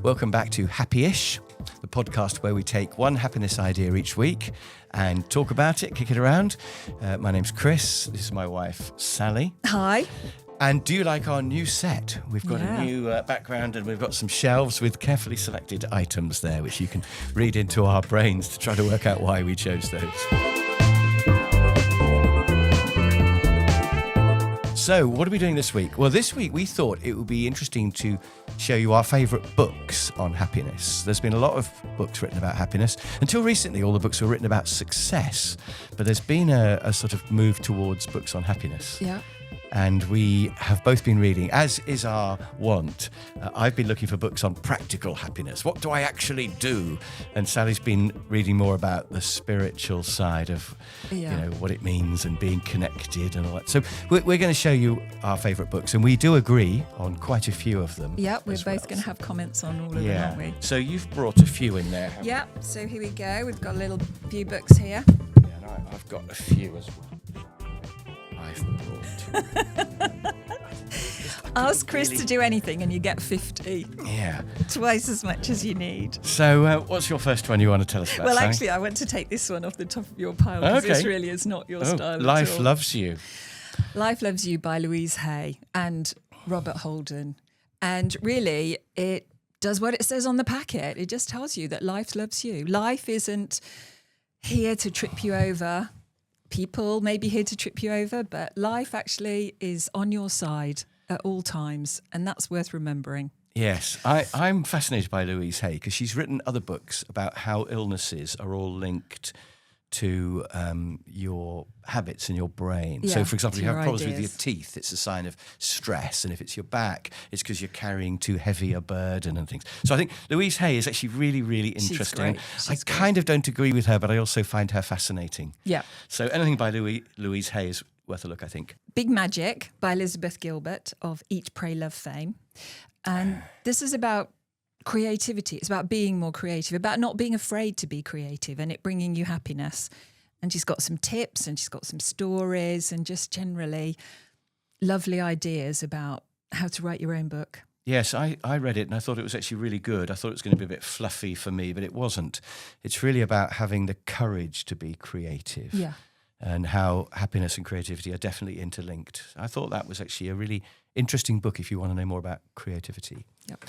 Welcome back to Happyish, the podcast where we take one happiness idea each week and talk about it, kick it around. My name's Chris. This is my wife, Sally. Hi. And do you like our new set? We've got a new background and we've got some shelves with carefully selected items there, which you can read into our brains to try to work out why we chose those. So, what are we doing this week? Well, this week we thought it would be interesting to show you our favourite books on happiness. There's been a lot of books written about happiness. Until recently, all the books were written about success. But there's been a sort of move towards books on happiness. Yeah. And we have both been reading, as is our wont. I've been looking for books on practical happiness. What do I actually do? And Sally's been reading more about the spiritual side of, what it means and being connected and all that. So we're going to show you our favourite books, and we do agree on quite a few of them. Yeah, we're both going to have comments on all of them, aren't we? So you've brought a few in there. Yeah. So here we go. We've got a little few books here. Yeah, and I've got a few as well. Ask Chris to do anything and you get 50. Yeah. Twice as much as you need. So what's your first one you want to tell us about? Well, Sally? actually, I want to take this one off the top of your pile because this really is not your style Life at all. Loves You. Life Loves You by Louis Theroux and Robert Holden. And really, it does what it says on the packet. It just tells you that life loves you. Life isn't here to trip you over. People may be here to trip you over, but life actually is on your side at all times, and that's worth remembering. Yes, I'm fascinated by Louise Hay because she's written other books about how illnesses are all linked to your habits in your brain. Yeah, so, for example, if you have problems ideas. with your teeth, it's a sign of stress. And if it's your back, it's because you're carrying too heavy a burden and things. So I think Louise Hay is actually really, really interesting. I kind of don't agree with her, but I also find her fascinating. Yeah. So anything by Louise Hay is worth a look, I think. Big Magic by Elizabeth Gilbert of Eat, Pray, Love fame. And this is about creativity. It's about being more creative, about not being afraid to be creative and it bringing you happiness. And she's got some tips and she's got some stories and just generally lovely ideas about how to write your own book. Yes, I read it and I thought it was actually really good. I thought it was going to be a bit fluffy for me, but it wasn't. It's really about having the courage to be creative. Yeah. And how happiness and creativity are definitely interlinked. I thought that was actually a really interesting book if you want to know more about creativity. Yep.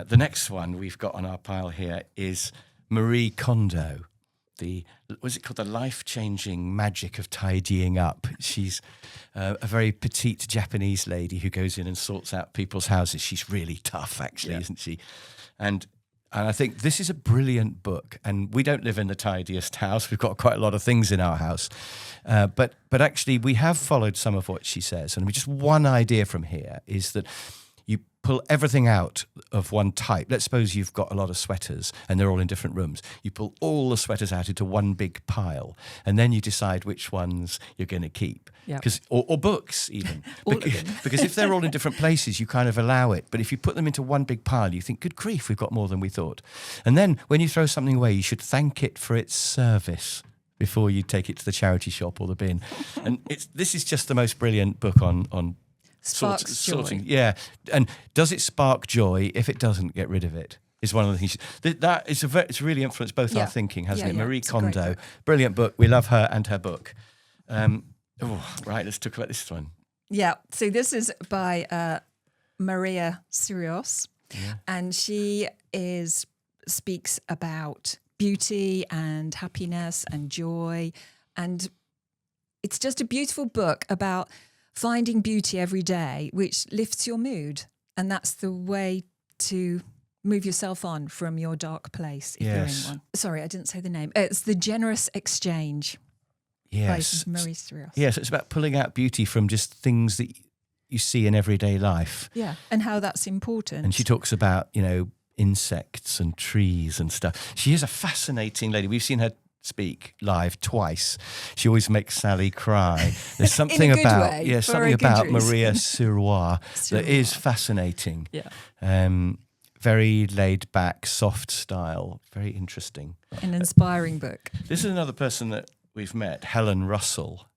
The next one we've got on our pile here is Marie Kondo. What's it called? The Life-Changing Magic of Tidying Up. She's a very petite Japanese lady who goes in and sorts out people's houses. She's really tough, actually, isn't she? And I think this is a brilliant book. And we don't live in the tidiest house. We've got quite a lot of things in our house. But actually, we have followed some of what she says. And just one idea from here is that you pull everything out of one type. Let's suppose you've got a lot of sweaters and they're all in different rooms. You pull all the sweaters out into one big pile and then you decide which ones you're going to keep. Yep. Or books even. All of them. Because if they're all in different places, you kind of allow it. But if you put them into one big pile, you think, good grief, we've got more than we thought. And then when you throw something away, you should thank it for its service before you take it to the charity shop or the bin. And this is just the most brilliant book on Sparks joy. sorting. Yeah. And does it spark joy? If it doesn't, get rid of it. Is one of the things. It's really influenced both our thinking, hasn't it? Marie Kondo, brilliant book. We love her and her book. Right, let's talk about this one. Yeah, so this is by Maria Sirios, and she speaks about beauty and happiness and joy, and it's just a beautiful book about finding beauty every day, which lifts your mood, and that's the way to move yourself on from your dark place if you're in one. Sorry, I didn't say the name. It's The Generous Exchange. Yes. By Marie Theroux. Yes, it's about pulling out beauty from just things that you see in everyday life. Yeah, and how that's important. And she talks about, insects and trees and stuff. She is a fascinating lady. We've seen her speak live twice. She always makes Sally cry. There's something about Maria Theroux that is fascinating. Yeah. Very laid back, soft style, very interesting. An inspiring book. This is another person that we've met, Helen Russell.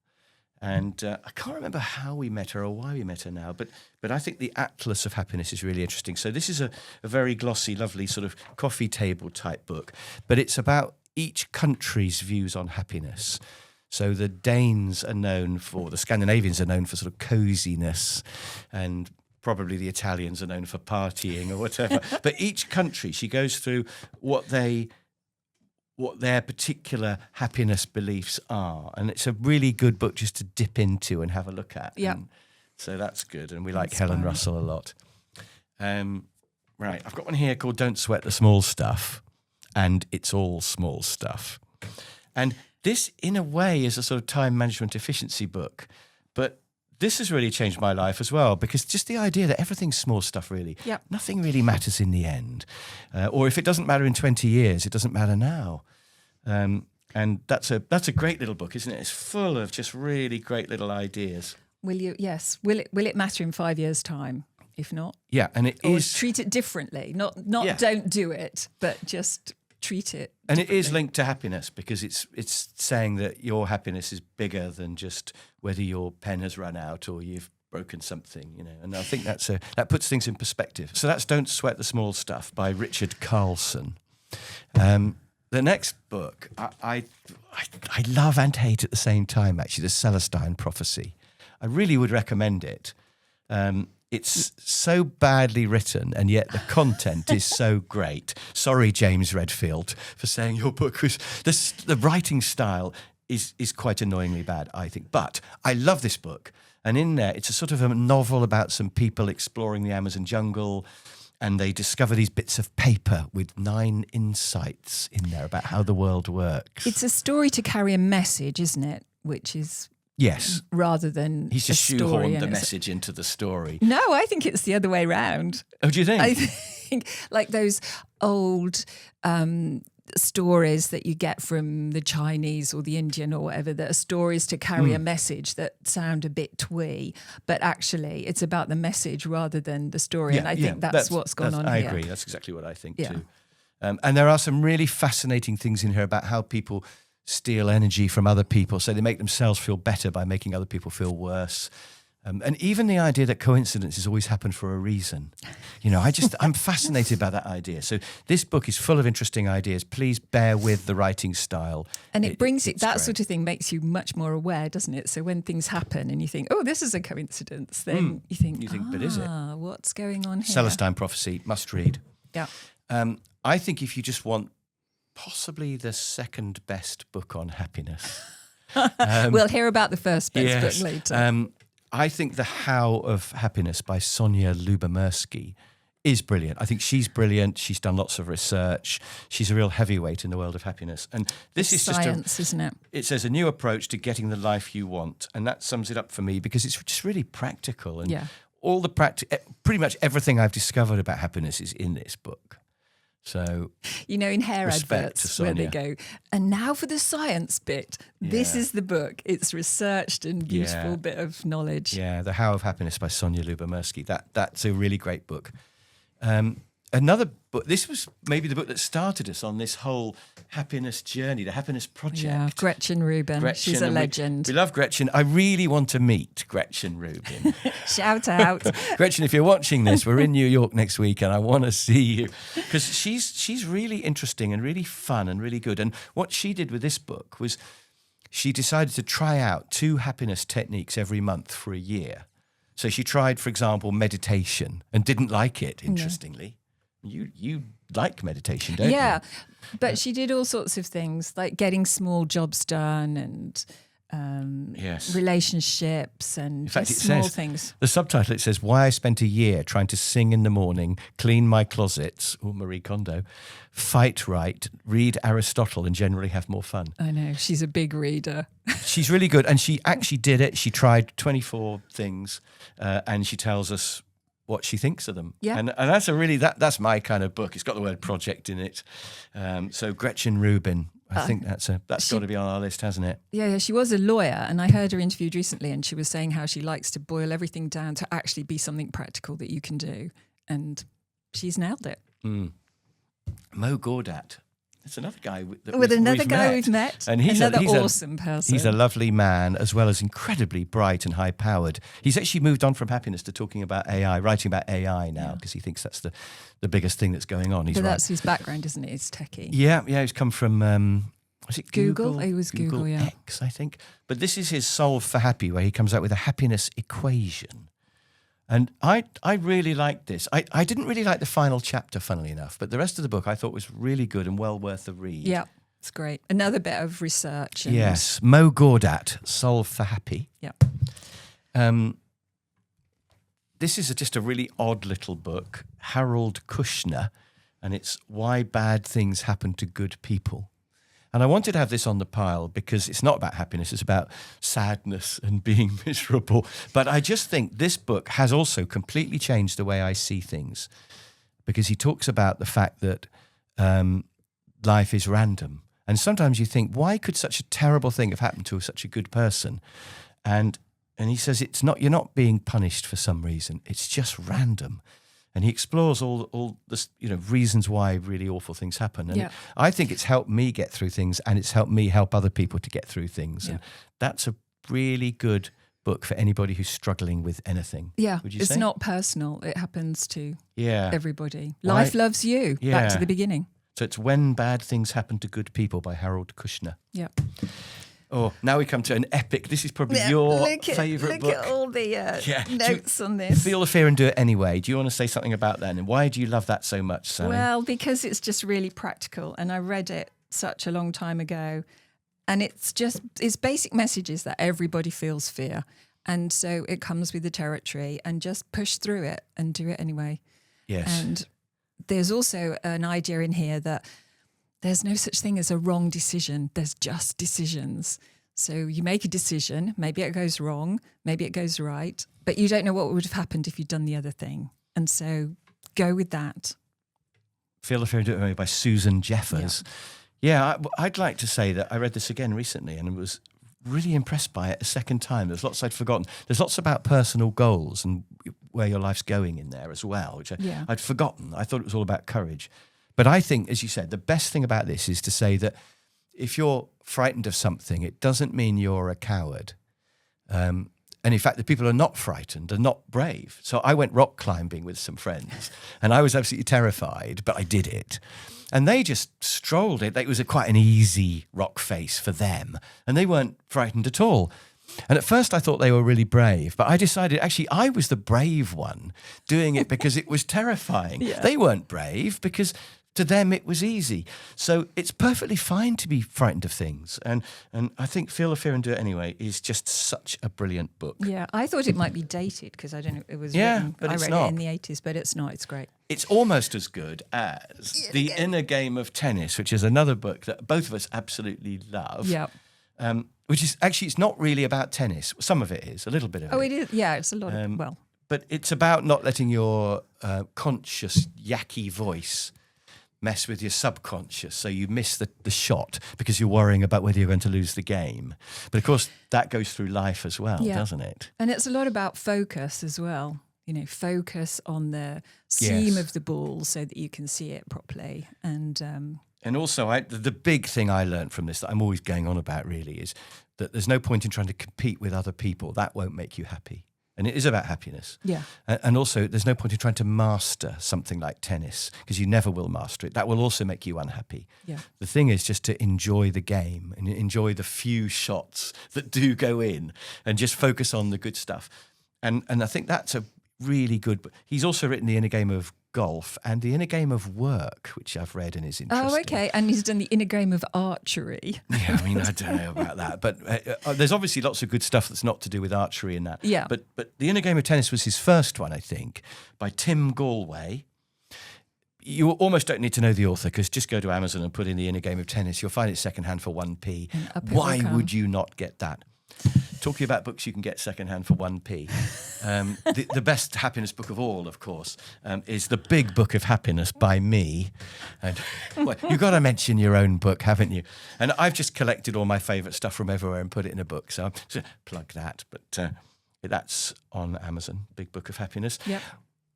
And I can't remember how we met her or why we met her now, but I think the Atlas of Happiness is really interesting. So this is a very glossy, lovely sort of coffee table type book, but it's about each country's views on happiness. So the Danes are known for, the Scandinavians are known for sort of coziness, and probably the Italians are known for partying or whatever. But each country, she goes through what their particular happiness beliefs are. And it's a really good book just to dip into and have a look at. Yeah. So that's good. And we like Helen Russell a lot. Right, I've got one here called Don't Sweat the Small Stuff. And it's all small stuff. And this, in a way, is a sort of time management efficiency book. But this has really changed my life as well, because just the idea that everything's small stuff, really. Yep. Nothing really matters in the end. Or if it doesn't matter in 20 years, it doesn't matter now. And that's a great little book, isn't it? It's full of just really great little ideas. Will it matter in 5 years' time? If not, yeah, and it or is treat it differently. Not don't do it, but just treat it. And it is linked to happiness, because it's saying that your happiness is bigger than just whether your pen has run out or you've broken something, you know. And I think that puts things in perspective. So that's Don't Sweat the Small Stuff by Richard Carlson. The next book, I love and hate at the same time, actually, The Celestine Prophecy. I really would recommend it. It's so badly written, and yet the content is so great. Sorry, James Redfield, for saying your book was... The writing style is quite annoyingly bad, I think. But I love this book. And in there, it's a sort of a novel about some people exploring the Amazon jungle, and they discover these bits of paper with 9 insights in there about how the world works. It's a story to carry a message, isn't it? Which is... Yes. Rather than he's just shoehorned the message into the story. No, I think it's the other way round. Oh, do you think? I think like those old stories that you get from the Chinese or the Indian or whatever, that are stories to carry a message that sound a bit twee, but actually it's about the message rather than the story. And I think that's what's gone on I here. agree. That's exactly what I think too. And there are some really fascinating things in here about how people steal energy from other people, so they make themselves feel better by making other people feel worse. And even the idea that coincidences always happen for a reason. You know, I'm fascinated by that idea. So this book is full of interesting ideas. Please bear with the writing style. And that great. sort of thing makes you much more aware, doesn't it? So when things happen and you think, oh, this is a coincidence, then you think, but is it? What's going on here? Celestine Prophecy, must read. Yeah. I think if you just want possibly the second best book on happiness. We'll hear about the first best book later. I think The How of Happiness by Sonia Lyubomirsky is brilliant. I think she's brilliant. She's done lots of research. She's a real heavyweight in the world of happiness. And this is science, isn't it? It says a new approach to getting the life you want. And that sums it up for me, because it's just really practical. And all the pretty much everything I've discovered about happiness is in this book. So, you know, in hair adverts where they go, and now for the science bit, this is the book. It's researched and beautiful bit of knowledge. Yeah, The How of Happiness by Sonia Lyubomirsky. That's a really great book. Another book, this was maybe the book that started us on this whole happiness journey, the happiness project. Yeah, Gretchen Rubin. She's a legend. We love Gretchen. I really want to meet Gretchen Rubin. Shout out. Gretchen, if you're watching this, we're in New York next week and I want to see you. Because she's really interesting and really fun and really good. And what she did with this book was she decided to try out 2 happiness techniques every month for a year. So she tried, for example, meditation and didn't like it, interestingly. You like meditation, don't you? Yeah, but she did all sorts of things, like getting small jobs done and relationships and in fact, small things. The subtitle, it says, Why I Spent a Year Trying to Sing in the Morning, Clean My Closets, or Marie Kondo, Fight Right, Read Aristotle and Generally Have More Fun. I know, she's a big reader. She's really good, and she actually did it. She tried 24 things, and she tells us what she thinks of them. Yeah. And that's that's my kind of book. It's got the word project in it. So Gretchen Rubin, I think that's got to be on our list, hasn't it? Yeah, she was a lawyer, and I heard her interviewed recently, and she was saying how she likes to boil everything down to actually be something practical that you can do. And she's nailed it. Mo Gawdat. There's another guy we've met, and he's another he's awesome person. He's a lovely man, as well as incredibly bright and high-powered. He's actually moved on from happiness to talking about AI, writing about AI now, because he thinks that's the biggest thing that's going on. But that's his background, isn't it? He's techie. Yeah, he's come from, was it Google? He was Google, yeah. X, I think. But this is his Solve for Happy, where he comes out with a happiness equation. And I really liked this. I didn't really like the final chapter, funnily enough, but the rest of the book I thought was really good and well worth the read. Yeah, it's great. Another bit of research. Yes, Mo Gawdat, Solve for Happy. Yeah. This is just a really odd little book, Harold Kushner, and it's Why Bad Things Happen to Good People. And I wanted to have this on the pile because it's not about happiness, it's about sadness and being miserable. But I just think this book has also completely changed the way I see things, because he talks about the fact that life is random. And sometimes you think, why could such a terrible thing have happened to such a good person? And he says, you're not being punished for some reason. It's just random. And he explores all the reasons why really awful things happen. And I think it's helped me get through things, and it's helped me help other people to get through things. And that's a really good book for anybody who's struggling with anything. Yeah, would you it's say? not personal. It happens to everybody. Life loves you. Yeah. Back to the beginning. So it's When Bad Things Happen to Good People by Harold Kushner. Yeah. Oh, now we come to an epic. This is probably your favourite book. Look at all the notes on this. Feel the Fear and Do It Anyway. Do you want to say something about that? And why do you love that so much, Sally? Well, because it's just really practical. And I read it such a long time ago. And it's basic messages that everybody feels fear. And so it comes with the territory, and just push through it and do it anyway. Yes. And there's also an idea in here that there's no such thing as a wrong decision. There's just decisions. So you make a decision, maybe it goes wrong, maybe it goes right, but you don't know what would have happened if you'd done the other thing. And so go with that. Feel the Fear and Do It Anyway by Susan Jeffers. Yeah, I'd like to say that I read this again recently and was really impressed by it a second time. There's lots I'd forgotten. There's lots about personal goals and where your life's going in there as well, which I'd forgotten. I thought it was all about courage. But I think, as you said, the best thing about this is to say that if you're frightened of something, it doesn't mean you're a coward. And in fact, the people who are not frightened are not brave. So I went rock climbing with some friends, and I was absolutely terrified, but I did it. And they just strolled it. It was quite an easy rock face for them, and they weren't frightened at all. And at first I thought they were really brave, but I decided actually I was the brave one doing it because it was terrifying. They weren't brave because to them it was easy. So it's perfectly fine to be frightened of things. And I think Feel the Fear and Do It Anyway is just such a brilliant book. Yeah, I thought it might be dated because I don't know, it was written, but I read it in the 80s, but it's not, it's great. It's almost as good as The Inner Game of Tennis, which is another book that both of us absolutely love. Yeah. Which is actually, it's not really about tennis. Some of it is, a little bit of it. Oh, it is. Yeah, it's a lot of, But it's about not letting your conscious, yucky voice mess with your subconscious, so you miss the shot because you're worrying about whether you're going to lose the game. But of course, that goes through life as well, doesn't it? And it's a lot about focus as well. You know, focus on the seam of the ball so that you can see it properly. And also, the big thing I learned from this that I'm always going on about really is that there's no point in trying to compete with other people. That won't make you happy. And it is about happiness. Yeah. And also, there's no point in trying to master something like tennis because you never will master it. That will also make you unhappy. Yeah. The thing is just to enjoy the game and enjoy the few shots that do go in and just focus on the good stuff. And I think that's a really good... He's also written The Inner Game of Golf and The Inner Game of Work, which I've read and is interesting. Oh, okay. And he's done The Inner Game of Archery. Yeah, I mean, I don't know about that. But there's obviously lots of good stuff that's not to do with archery and that. Yeah. But The Inner Game of Tennis was his first one, I think, by Tim Galway. You almost don't need to know the author because just go to Amazon and put in The Inner Game of Tennis. You'll find it secondhand for 1p. Why would you not get that? Talking about books you can get secondhand for 1p. The best happiness book of all, of course, is The Big Book of Happiness by me. And well, you've got to mention your own book, haven't you? And I've just collected all my favourite stuff from everywhere and put it in a book. So I'll plug that. But that's on Amazon, Big Book of Happiness. Yep.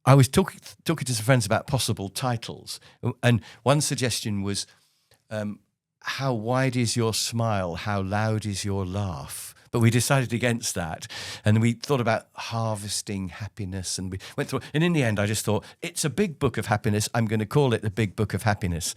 I was talking to some friends about possible titles. And one suggestion was how wide is your smile? How loud is your laugh? But we decided against that. And we thought about harvesting happiness. And we went through. And in the end, I just thought, it's a big book of happiness. I'm going to call it the Big Book of Happiness.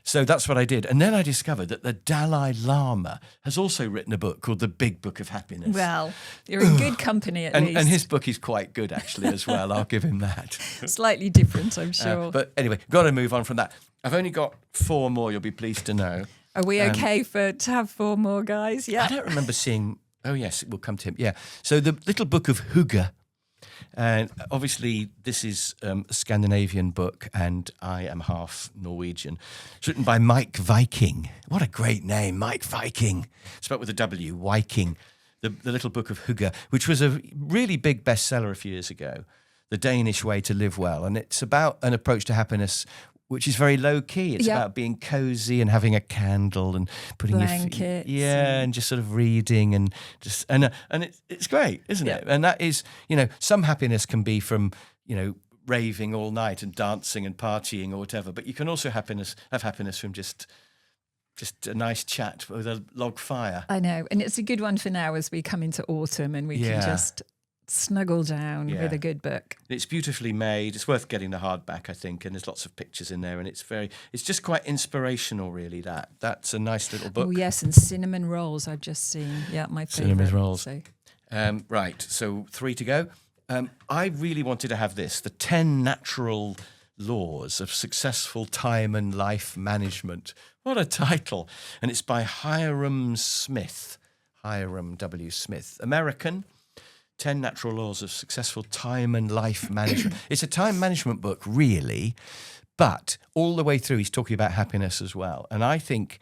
So that's what I did. And then I discovered that the Dalai Lama has also written a book called The Big Book of Happiness. Well, you're in good company at least. And his book is quite good, actually, as well. I'll give him that. Slightly different, I'm sure. But anyway, got to move on from that. I've only got 4 more, you'll be pleased to know. Are we okay to have 4 more, guys? Yeah. I don't remember seeing... Oh, yes, we'll come to him. Yeah. So the little book of Hugo. And obviously, this is a Scandinavian book, and I am half Norwegian. It's written by Mike Viking. What a great name, Mike Viking. Spelled with a W, Viking. The little book of Hugo, which was a really big bestseller a few years ago. The Danish Way to Live Well. And it's about an approach to happiness which is very low key. It's about being cozy and having a candle and putting blankets, your and just sort of reading and just and it's great, isn't it? And that is, some happiness can be from raving all night and dancing and partying or whatever, but you can also have happiness from just a nice chat with a log fire. I know, and it's a good one for now as we come into autumn and we can just snuggle down with a good book. It's beautifully made. It's worth getting the hardback, I think, and there's lots of pictures in there, and it's just quite inspirational, really. That's a nice little book. Oh yes, and cinnamon rolls I've just seen. Yeah, my favourite. Cinnamon rolls. So. Right, so 3 to go. I really wanted to have this: the 10 natural laws of successful time and life management. What a title! And it's by Hiram Smith. Hiram W. Smith, American. 10 Natural Laws of Successful Time and Life Management. It's a time management book, really, but all the way through he's talking about happiness as well. And I think,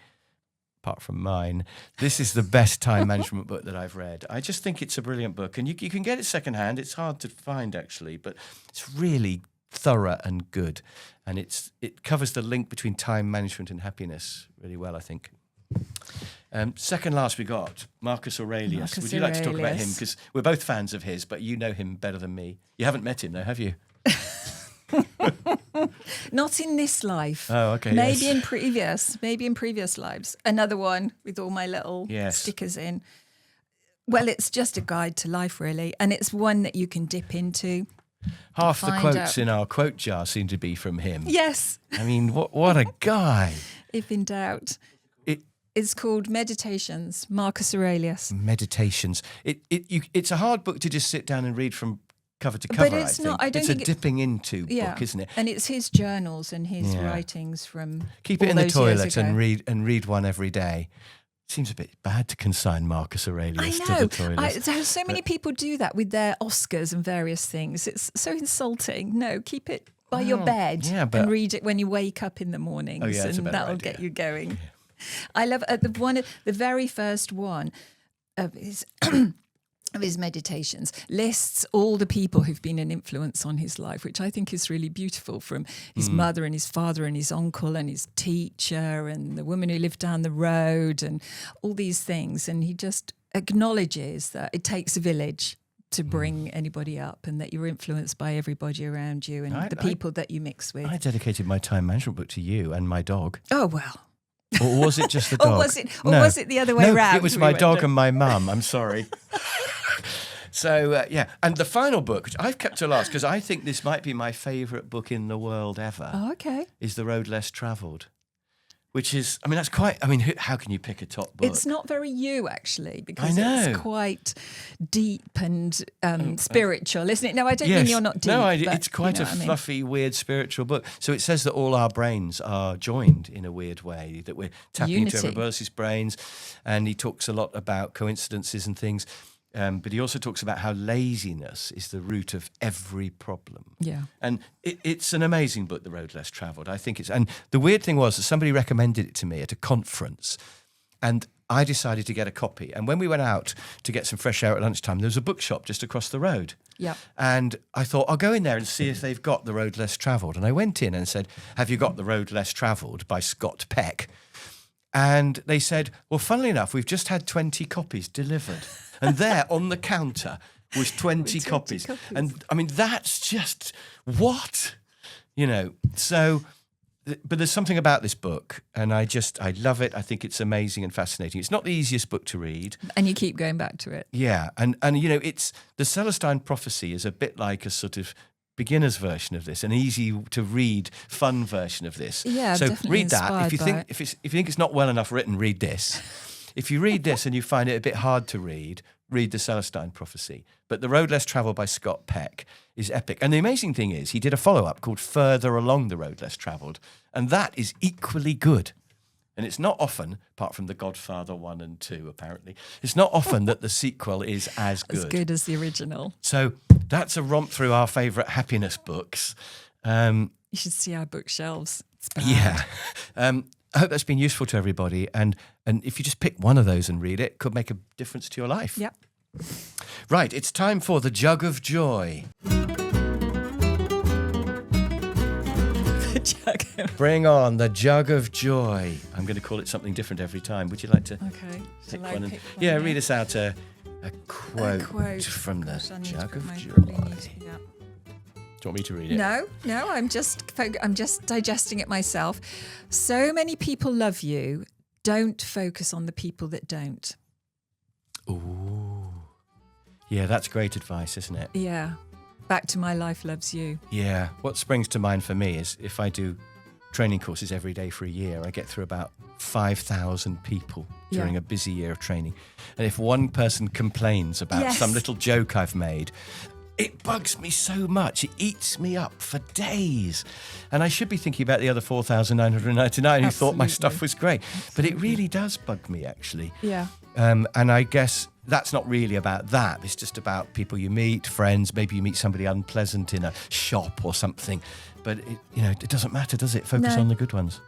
apart from mine, this is the best time management book that I've read. I just think it's a brilliant book. And you can get it secondhand. It's hard to find, actually, but it's really thorough and good. And it covers the link between time management and happiness really well, I think. Second last we got Marcus Aurelius. Would you like to talk about him? Because we're both fans of his, but you know him better than me. You haven't met him though, have you? Not in this life. Oh, okay. Maybe in previous lives. Another one with all my little stickers in. Well, it's just a guide to life, really, and it's one that you can dip into. Half the quotes in our quote jar seem to be from him. Yes. I mean, what a guy. If in doubt. It's called Meditations, Marcus Aurelius. Meditations. It's a hard book to just sit down and read from cover to cover. But it's not. I don't think it's a dipping into book, isn't it? And it's his journals and his writings from. Keep it in the toilet and read one every day. Seems a bit bad to consign Marcus Aurelius to the toilet. So many people do that with their Oscars and various things. It's so insulting. No, keep it by your bed and read it when you wake up in the mornings, and that'll get you going. Yeah. I love the very first one of his of his meditations lists all the people who've been an influence on his life, which I think is really beautiful, from his mother and his father and his uncle and his teacher and the woman who lived down the road and all these things. And he just acknowledges that it takes a village to bring anybody up, and that you're influenced by everybody around you and the people that you mix with. I dedicated my time management book to you and my dog. Oh, well. Or was it just the dog? Was it the other way around? It was my dog and my mum. I'm sorry. So, and the final book, which I've kept to last, because I think this might be my favourite book in the world ever. Oh, okay. Is The Road Less Travelled, which is, how can you pick a top book? It's not very you, actually, because it's quite deep and spiritual, isn't it? No, I don't mean you're not deep. No, it's quite a fluffy, weird spiritual book. So it says that all our brains are joined in a weird way, that we're tapping into everybody else's brains. And he talks a lot about coincidences and things. But he also talks about how laziness is the root of every problem. Yeah. And it's an amazing book, The Road Less Travelled. I think and the weird thing was that somebody recommended it to me at a conference, and I decided to get a copy. And when we went out to get some fresh air at lunchtime, there was a bookshop just across the road. Yeah. And I thought, I'll go in there and see if they've got The Road Less Travelled. And I went in and said, have you got The Road Less Travelled by Scott Peck? And they said, well, funnily enough, we've just had 20 copies delivered. And there on the counter was 20 copies. And I mean, that's just what? So but there's something about this book, and I love it. I think it's amazing and fascinating. It's not the easiest book to read. And you keep going back to it. Yeah, and it's the Celestine Prophecy is a bit like a sort of beginner's version of this, an easy to read, fun version of this. Yeah, so definitely read that. If you inspired think if you think it's not well enough written, read this. If you read this and you find it a bit hard to read the Celestine Prophecy. But The Road Less Travelled by Scott Peck is epic. And the amazing thing is he did a follow-up called Further Along the Road Less Travelled, and that is equally good. And it's not often, apart from The Godfather 1 and 2, apparently, it's not often that the sequel is as good. As good as the original. So that's a romp through our favourite happiness books. You should see our bookshelves. It's bad. Yeah. I hope that's been useful to everybody. And if you just pick one of those and read it, it could make a difference to your life. Yep. Right, it's time for the Jug of Joy. The jug. Bring on the Jug of Joy. I'm going to call it something different every time. Would you like to Okay. pick Shall I one? pick one? Yeah, read us out a quote, from Gosh, I the need to Jug put of my- Joy. probably need to- yeah. Do you want me to read it? No, I'm just digesting it myself. So many people love you. Don't focus on the people that don't. Ooh. Yeah, that's great advice, isn't it? Yeah. Back to My Life Loves You. Yeah. What springs to mind for me is if I do training courses every day for a year, I get through about 5,000 people during a busy year of training. And if one person complains about some little joke I've made, it bugs me so much. It eats me up for days. And I should be thinking about the other 4,999 who thought my stuff was great. But it really does bug me, actually. Yeah. And I guess that's not really about that. It's just about people you meet, friends. Maybe you meet somebody unpleasant in a shop or something. But it doesn't matter, does it? Focus on the good ones.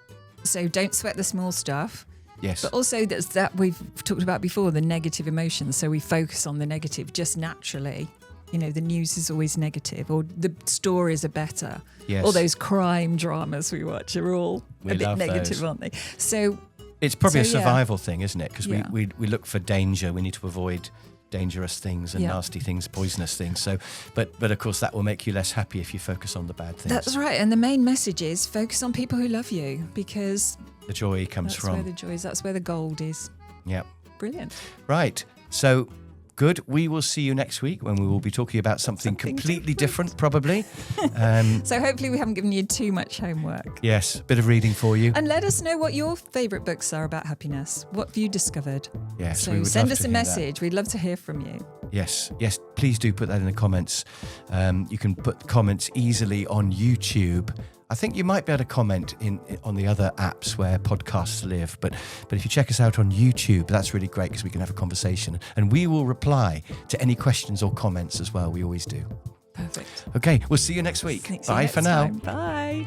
So don't sweat the small stuff. Yes. But also there's that we've talked about before, the negative emotions. So we focus on the negative just naturally. The news is always negative, or the stories are better. Yes. All those crime dramas we watch are all a bit negative, those. aren't they? So it's probably a survival thing, isn't it? Because Yeah. we look for danger. We need to avoid dangerous things and nasty things, poisonous things. So, but of course that will make you less happy if you focus on the bad things. That's right. And the main message is focus on people who love you, because the joy comes that's from. where the joy is. That's where the gold is. Yep. Brilliant. Right. So good. We will see you next week when we will be talking about something completely different, probably. So hopefully we haven't given you too much homework. Yes, a bit of reading for you. And let us know what your favourite books are about happiness. What have you discovered? Yes, So we would send love us to a hear that. message. We'd love to hear from you. Yes, please do put that in the comments. You can put comments easily on YouTube. I think you might be able to comment on the other apps where podcasts live, but if you check us out on YouTube, that's really great because we can have a conversation, and we will reply to any questions or comments as well. We always do. Perfect. Okay, we'll see you next week. See you Bye next for now. time. Bye.